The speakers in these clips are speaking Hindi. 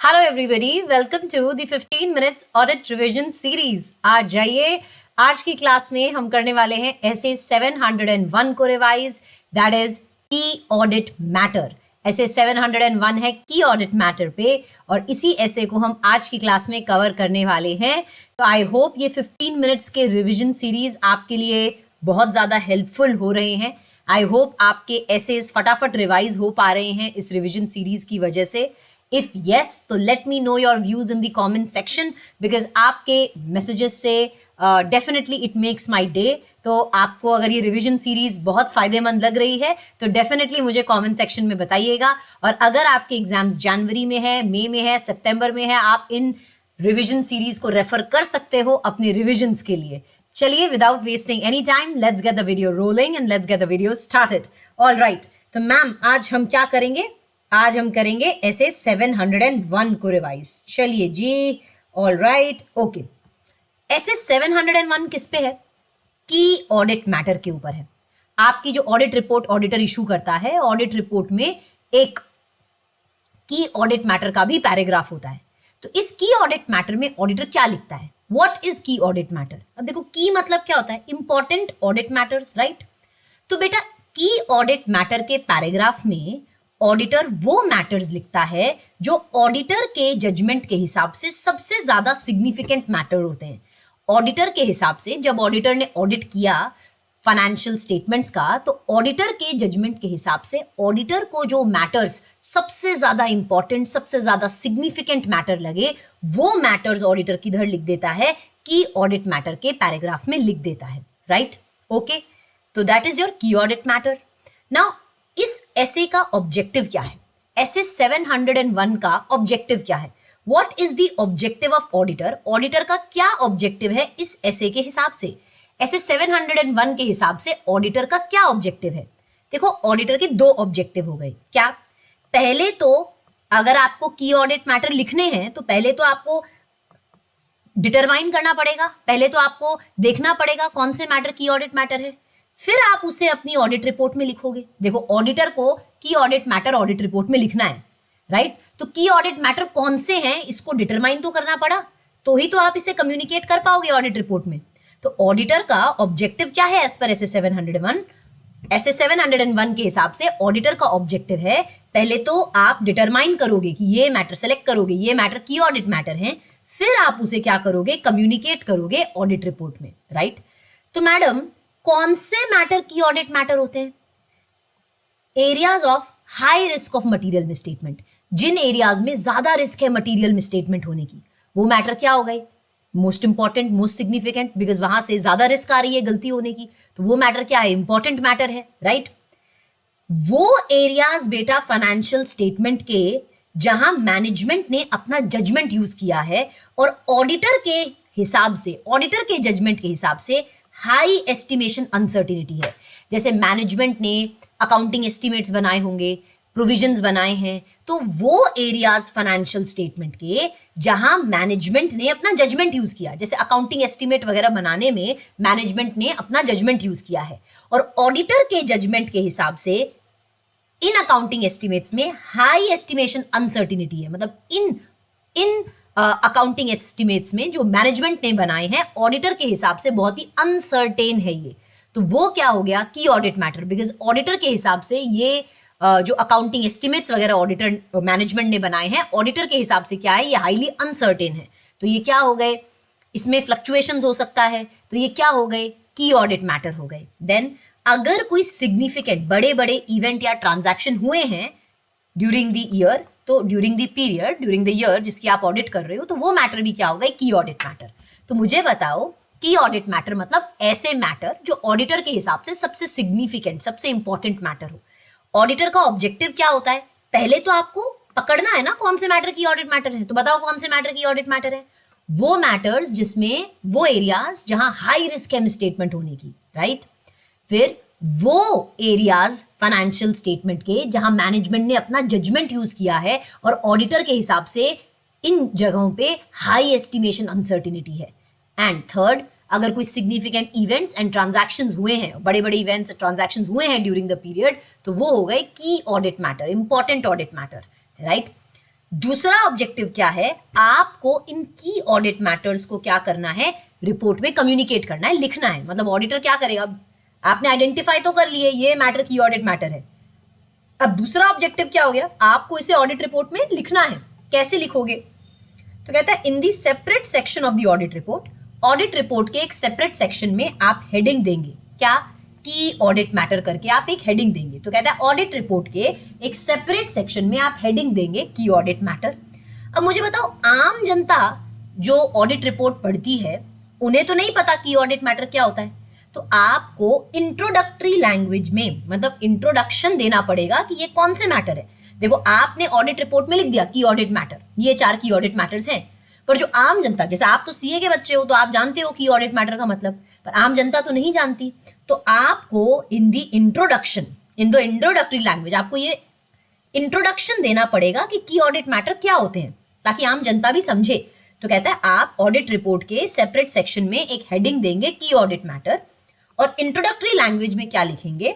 Hello everybody, welcome to the 15 minutes audit revision series. आज जाइए, आज की क्लास में हम करने वाले हैं ऐसे 701 को रिवाइज, दैट इज की ऑडिट मैटर। ऐसे 701 है की ऑडिट मैटर पे और इसी ऐसे को हम आज की क्लास में कवर करने वाले हैं। तो आई होप ये 15 मिनट्स के रिवीजन सीरीज आपके लिए बहुत ज़्यादा हेल्पफुल हो रहे हैं। आई होप आपके एसेस फटाफट रिवाइज हो पा रहे हैं इस रिवीजन सीरीज की वजह से। If yes, तो let me know your views in the comment section because आपके messages से definitely it makes my day। तो आपको अगर ये रिवीजन सीरीज बहुत फायदेमंद लग रही है तो डेफिनेटली मुझे कमेंट सेक्शन में बताइएगा। और अगर आपके एग्जाम्स जनवरी में है, मई में है, सितंबर में है, आप इन रिवीजन सीरीज को रेफर कर सकते हो अपने रिविजन्स के लिए। चलिए, without wasting any time, let's get the video rolling and let's get the video started. All right, तो मैम आज हम क्या करेंगे? आज हम करेंगे ऐसे 701 को रिवाइज। चलिए जी, ऑल राइट, ओके। ऐसे 701 किस पे है? की ऑडिट मैटर के ऊपर है। आपकी जो ऑडिट रिपोर्ट ऑडिटर इशू करता है, ऑडिट रिपोर्ट में एक की ऑडिट मैटर का भी पैराग्राफ होता है। तो इस की ऑडिट मैटर में ऑडिटर क्या लिखता है? व्हाट इज की ऑडिट मैटर? अब देखो, की मतलब क्या होता है? Important audit matters, right? तो बेटा, की ऑडिट मैटर के पैराग्राफ में ऑडिटर वो मैटर्स लिखता है जो ऑडिटर के जजमेंट के हिसाब से सबसे ज्यादा सिग्निफिकेंट मैटर होते हैं। ऑडिटर के हिसाब से जब ऑडिटर ने ऑडिट किया फाइनेंशियल स्टेटमेंट्स का, तो ऑडिटर के जजमेंट के हिसाब से ऑडिटर को जो मैटर्स सबसे ज्यादा इंपॉर्टेंट, सबसे ज्यादा सिग्निफिकेंट मैटर लगे, वो मैटर्स ऑडिटर किधर लिख देता है? की ऑडिट मैटर के पैराग्राफ में लिख देता है, राइट? ओके, तो दैट इज योर की ऑडिट मैटर। नाउ इस ऐसे का ऑब्जेक्टिव क्या है? ऐसे 701 का ऑब्जेक्टिव क्या है? What is the objective of auditor? Auditor का क्या ऑब्जेक्टिव है इस ऐसे के हिसाब से? ऐसे 701 के हिसाब से ऑडिटर का क्या ऑब्जेक्टिव है? देखो, ऑडिटर के दो ऑब्जेक्टिव हो गए। क्या? पहले तो अगर आपको की ऑडिट मैटर लिखने हैं तो पहले तो आपको डिटरमाइन करना पड़ेगा, पहले तो आपको देखना पड़ेगा कौन से मैटर की ऑडिट मैटर है, फिर आप उसे अपनी ऑडिट रिपोर्ट में लिखोगे। देखो, ऑडिटर को की ऑडिट मैटर ऑडिट रिपोर्ट में लिखना है, राइट? तो की ऑडिट मैटर कौन से हैं इसको डिटरमाइन तो करना पड़ा, तो ही तो आप इसे कम्युनिकेट कर पाओगे ऑडिट रिपोर्ट में। तो ऑडिटर का ऑब्जेक्टिव क्या है एज पर ऐसे 701? ऐसे 701 के हिसाब से ऑडिटर का ऑब्जेक्टिव है, पहले तो आप डिटरमाइन करोगे कि ये मैटर सेलेक्ट करोगे, ये मैटर की ऑडिट मैटर है, फिर आप उसे क्या करोगे? कम्युनिकेट करोगे ऑडिट रिपोर्ट में, राइट? तो मैडम, कौन से मैटर की ऑडिट मैटर होते हैं? Areas of high risk of material misstatement. जिन एरियाज में ज्यादा रिस्क है मटेरियल मिसस्टेटमेंट होने की, वो मैटर क्या हो गए? Most important, most significant, because वहां से ज्यादा रिस्क आ रही है गलती होने की, तो वो मैटर क्या है? इंपॉर्टेंट मैटर है, राइट? वो एरियाज बेटा फाइनेंशियल स्टेटमेंट के जहां मैनेजमेंट ने अपना जजमेंट यूज किया है और ऑडिटर के हिसाब से, ऑडिटर के जजमेंट के हिसाब से हाई एस्टिमेशन अनसर्टिनिटी है। जैसे मैनेजमेंट ने अकाउंटिंग एस्टिमेट्स बनाए होंगे, प्रोविजंस बनाए हैं, तो वो एरियाज फाइनेंशियल स्टेटमेंट के जहां मैनेजमेंट ने अपना जजमेंट यूज किया, जैसे अकाउंटिंग एस्टिमेट वगैरह बनाने में मैनेजमेंट ने अपना जजमेंट यूज किया है और ऑडिटर के जजमेंट के हिसाब से इन अकाउंटिंग एस्टिमेट्स में हाई एस्टिमेशन अनसर्टिनिटी है। मतलब इन अकाउंटिंग एस्टिमेट्स में जो मैनेजमेंट ने बनाए हैं ऑडिटर के हिसाब से बहुत ही अनसर्टेन है ये, तो वो क्या हो गया? की ऑडिट मैटर। बिकॉज ऑडिटर के हिसाब से ये जो अकाउंटिंग एस्टिमेट्स वगैरह ऑडिटर मैनेजमेंट ने बनाए हैं, ऑडिटर के हिसाब से क्या है? ये हाईली अनसर्टेन है, तो ये क्या हो गए? इसमें फ्लक्चुएशंस हो सकता है, तो ये क्या हो गए? की ऑडिट मैटर हो गए। देन अगर कोई सिग्निफिकेंट बड़े बड़े इवेंट या ट्रांजैक्शन हुए हैं ड्यूरिंग द ईयर, तो during the period, during the year जिसकी आप ऑडिट कर रहे हो, तो वो मैटर भी क्या हो गए? की ऑडिट मैटर। तो मुझे बताओ, की ऑडिट मैटर मतलब ऐसे मैटर जो ऑडिटर के हिसाब से सबसे सिग्निफिकेंट, सबसे इंपॉर्टेंट मैटर हो। ऑडिटर का ऑब्जेक्टिव क्या होता है? पहले तो आपको पकड़ना है ना कौन से मैटर की ऑडिट मैटर है, तो बताओ कौन से मैटर की ऑडिट मैटर है? वो मैटर्स जिसमें, वो एरियाज जहां हाई रिस्क है मिसस्टेटमेंट होने की, राइट? फिर वो एरियाज फाइनेंशियल स्टेटमेंट के जहां मैनेजमेंट ने अपना जजमेंट यूज किया है और ऑडिटर के हिसाब से इन जगहों पे हाई एस्टिमेशन अनसर्टिनिटी है। एंड थर्ड, अगर कोई सिग्निफिकेंट इवेंट्स एंड ट्रांजैक्शंस हुए हैं, बड़े बड़े इवेंट्स ट्रांजैक्शंस हुए हैं ड्यूरिंग द पीरियड, तो वो हो गए की audit matter, important audit matter, right? दूसरा ऑब्जेक्टिव क्या है, आपको इन की ऑडिट मैटर्स को क्या करना है, रिपोर्ट में कम्युनिकेट करना है, लिखना है। मतलब ऑडिटर क्या करेगा, आपने आइडेंटिफाई तो कर लिए ये मैटर की ऑडिट मैटर है, अब दूसरा ऑब्जेक्टिव क्या हो गया, आपको इसे ऑडिट रिपोर्ट में लिखना है। कैसे लिखोगे, तो कहता है in the separate section of the audit report, audit report के एक सेपरेट सेक्शन में आप हेडिंग देंगे, क्या, की ऑडिट मैटर करके आप एक हेडिंग देंगे। तो कहता है ऑडिट रिपोर्ट के एक सेपरेट सेक्शन में आप हेडिंग देंगे की ऑडिट मैटर। अब मुझे बताओ, आम जनता जो ऑडिट रिपोर्ट पढ़ती है उन्हें तो नहीं पता की ऑडिट मैटर क्या होता है, तो आपको इंट्रोडक्टरी लैंग्वेज में, मतलब इंट्रोडक्शन देना पड़ेगा कि ये कौन से मैटर है। देखो, आपने ऑडिट रिपोर्ट में लिख दिया की ऑडिट मैटर, ये 4 की ऑडिट मैटर्स हैं, पर जो आम जनता, जैसे आप तो सीए के बच्चे हो तो आप जानते हो की ऑडिट मैटर का मतलब, पर आम जनता तो नहीं जानती, तो आपको in the introduction, in the introductory language आपको ये इंट्रोडक्शन देना पड़ेगा कि की ऑडिट मैटर क्या होते हैं, ताकि आम जनता भी समझे। तो कहता है आप ऑडिट रिपोर्ट के सेपरेट सेक्शन में एक हेडिंग देंगे की ऑडिट मैटर, और इंट्रोडक्टरी लैंग्वेज में क्या लिखेंगे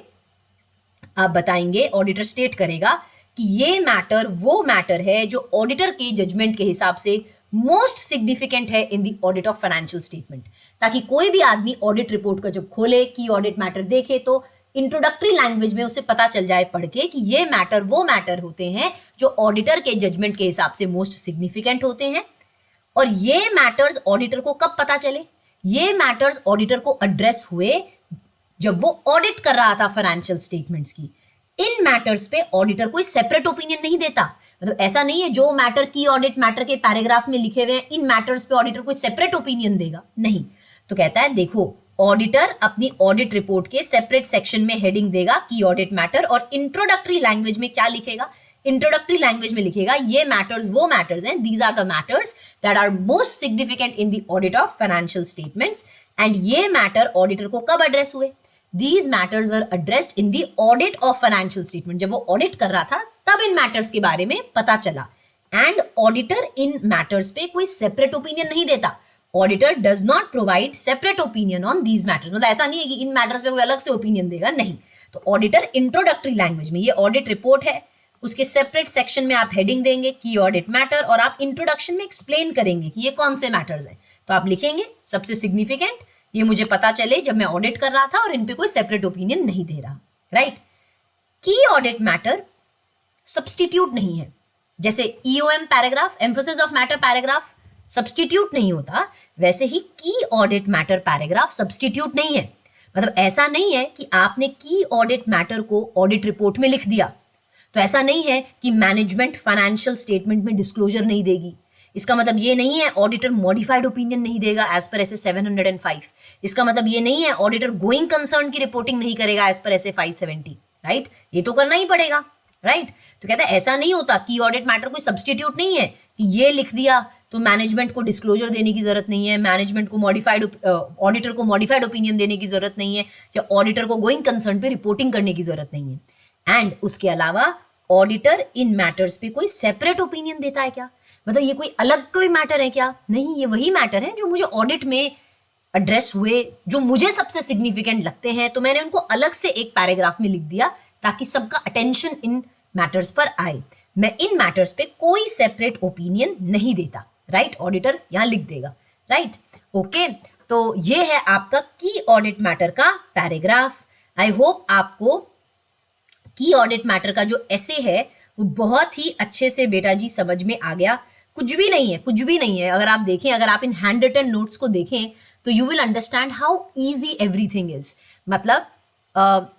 आप बताएंगे, ऑडिटर स्टेट करेगा कि ये मैटर वो मैटर है जो ऑडिटर के जजमेंट के हिसाब से मोस्ट सिग्निफिकेंट है इन the audit of financial statement, ताकि कोई भी आदमी ऑडिट रिपोर्ट का जब खोले की ऑडिट मैटर देखे तो इंट्रोडक्टरी लैंग्वेज में उसे पता चल जाए पढ़ के कि ये मैटर वो मैटर होते हैं जो ऑडिटर के जजमेंट के हिसाब से मोस्ट सिग्निफिकेंट होते हैं। और ये मैटर्स ऑडिटर को कब पता चले, ये मैटर्स ऑडिटर को एड्रेस हुए जब वो ऑडिट कर रहा था फाइनेंशियल स्टेटमेंट्स की। इन मैटर्स पे ऑडिटर कोई सेपरेट ओपिनियन नहीं देता, मतलब ऐसा नहीं है जो मैटर की ऑडिट मैटर के पैराग्राफ में लिखे हुए हैं इन मैटर्स पे ऑडिटर कोई सेपरेट ओपिनियन देगा, नहीं। तो कहता है देखो, ऑडिटर अपनी ऑडिट रिपोर्ट के सेपरेट सेक्शन में हेडिंग देगा की ऑडिट मैटर, और इंट्रोडक्टरी लैंग्वेज में क्या लिखेगा, इंट्रोडक्टरी लैंग्वेज में लिखेगा ये मैटर्स वो मैटर्स हैं, these are the matters that are most significant in the audit of financial statements, and ये मैटर ऑडिटर को कब एड्रेस हुए, These matters were addressed in the audit of financial statement. जब वो ऑडिट कर रहा था तब इन मैटर्स के बारे में पता चला। एंड ऑडिटर इन मैटर्स पे कोई सेपरेट ओपिनियन नहीं देता, auditor does not provide separate opinion on these matters, मतलब ऐसा नहीं है कि इन मैटर्स पे कोई अलग से ओपिनियन देगा, नहीं। तो ऑडिटर इंट्रोडक्टरी लैंग्वेज में, ये ऑडिट रिपोर्ट है, उसके सेपरेट सेक्शन में आप हेडिंग देंगे की ऑडिट मैटर, और आप इंट्रोडक्शन में एक्सप्लेन करेंगे कि ये कौन से मैटर्स हैं। तो आप लिखेंगे सबसे सिग्निफिकेंट, ये मुझे पता चले जब मैं ऑडिट कर रहा था और इन पे कोई सेपरेट ओपिनियन नहीं दे रहा, राइट। की ऑडिट मैटर सब्स्टिट्यूट नहीं है, जैसे EOM paragraph, emphasis of matter paragraph substitute नहीं होता, वैसे ही की ऑडिट मैटर पैराग्राफ सब्स्टिट्यूट नहीं है। मतलब ऐसा नहीं है कि आपने की ऑडिट मैटर को ऑडिट रिपोर्ट में लिख दिया तो ऐसा नहीं है कि मैनेजमेंट फाइनेंशियल स्टेटमेंट में डिस्क्लोजर नहीं देगी, इसका मतलब ये नहीं है ऑडिटर मॉडिफाइड ओपिनियन नहीं देगा एज पर एस 705, इसका मतलब ये नहीं है ऑडिटर गोइंग कंसर्न की रिपोर्टिंग नहीं करेगा एज पर एस 570, राइट। ये तो करना ही पड़ेगा, राइट। तो कहता है ऐसा नहीं होता कि ऑडिट मैटर कोई सब्स्टिट्यूट नहीं है कि ये लिख दिया तो मैनेजमेंट को डिस्क्लोजर देने की जरूरत नहीं है, मैनेजमेंट को मॉडिफाइड ऑडिटर को मॉडिफाइड ओपिनियन देने की जरूरत नहीं है, या ऑडिटर को गोइंग कंसर्न पे रिपोर्टिंग करने की जरूरत नहीं है। एंड उसके अलावा ऑडिटर इन मैटर्स पे कोई सेपरेट ओपिनियन देता है क्या, मतलब ये कोई अलग कोई मैटर है क्या, नहीं, ये वही मैटर है जो मुझे ऑडिट में एड्रेस हुए, जो मुझे सबसे सिग्निफिकेंट लगते हैं, तो मैंने उनको अलग से एक पैराग्राफ में लिख दिया ताकि सबका अटेंशन इन मैटर्स पर आए। मैं इन मैटर्स पे कोई सेपरेट ओपिनियन नहीं देता, राइट। ऑडिटर यहां लिख देगा, राइट, ओके। तो ये है आपका की ऑडिट मैटर का पैराग्राफ। आई होप आपको की ऑडिट मैटर का जो ऐसे है वो बहुत ही अच्छे से बेटा जी समझ में आ गया। कुछ भी नहीं है, कुछ भी नहीं है। अगर आप देखें, अगर आप इन हैंड रिटन नोट्स को देखें तो you will understand how easy everything is. मतलब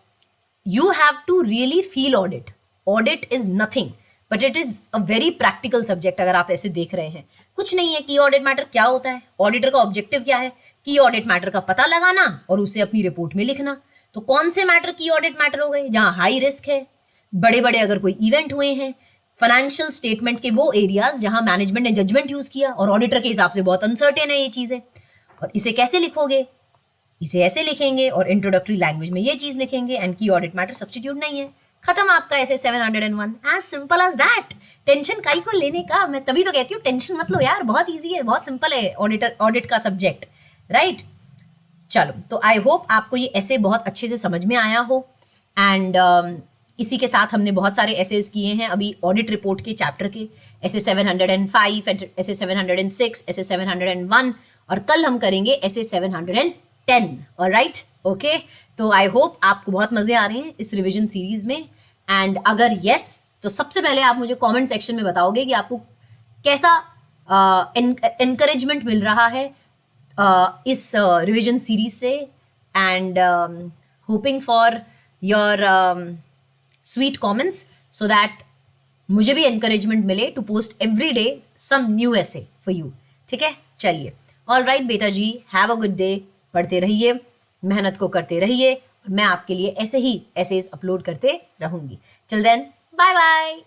you have to really feel audit. Audit is nothing but it is a very practical subject. अगर आप ऐसे देख रहे हैं, कुछ नहीं है। की ऑडिट मैटर क्या होता है, ऑडिटर का ऑब्जेक्टिव क्या है, की ऑडिट मैटर का पता लगाना और उसे अपनी रिपोर्ट में लिखना। तो कौन से मैटर की ऑडिट मैटर हो गए, जहां हाई रिस्क है, बड़े बड़े अगर कोई इवेंट हुए हैं, फाइनेंशियल स्टेटमेंट के वो एरियाज जहां मैनेजमेंट ने जजमेंट यूज किया और ऑडिटर के हिसाब से बहुत अनसर्टेन है ये चीजें। और इसे कैसे लिखोगे, इसे ऐसे लिखेंगे और इंट्रोडक्टरी लैंग्वेज में ये चीज लिखेंगे एंड की ऑडिट मैटर सब्स्टिट्यूट नहीं है। खत्म आपका ऐसे 701, as simple as that. Tension काई को लेने का, मैं तभी तो कहती हूँ टेंशन मत लो यार, बहुत ईजी है, बहुत सिंपल है ऑडिट का सब्जेक्ट, राइट। चलो, तो आई होप आपको ये ऐसे बहुत अच्छे से समझ में आया हो। एंड इसी के साथ हमने बहुत सारे एसेज किए हैं अभी ऑडिट रिपोर्ट के चैप्टर के, ऐसे 705, ऐसे 706, ऐसे 701, और कल हम करेंगे ऐसे 710। Alright, okay. तो आई होप आपको बहुत मजे आ रहे हैं इस रिवीजन सीरीज में, एंड अगर यस तो सबसे पहले आप मुझे कमेंट सेक्शन में बताओगे कि आपको कैसा एनकरेजमेंट मिल रहा है इस रिवीजन सीरीज से, and hoping for your sweet comments so that मुझे भी एनकरेजमेंट मिले to post every day some new essay for you. ठीक है, चलिए। ऑल राइट बेटा जी, हैव अ गुड डे। पढ़ते रहिए, मेहनत को करते रहिए, और मैं आपके लिए ऐसे ही ऐसेज अपलोड करते रहूंगी। Till then, bye bye.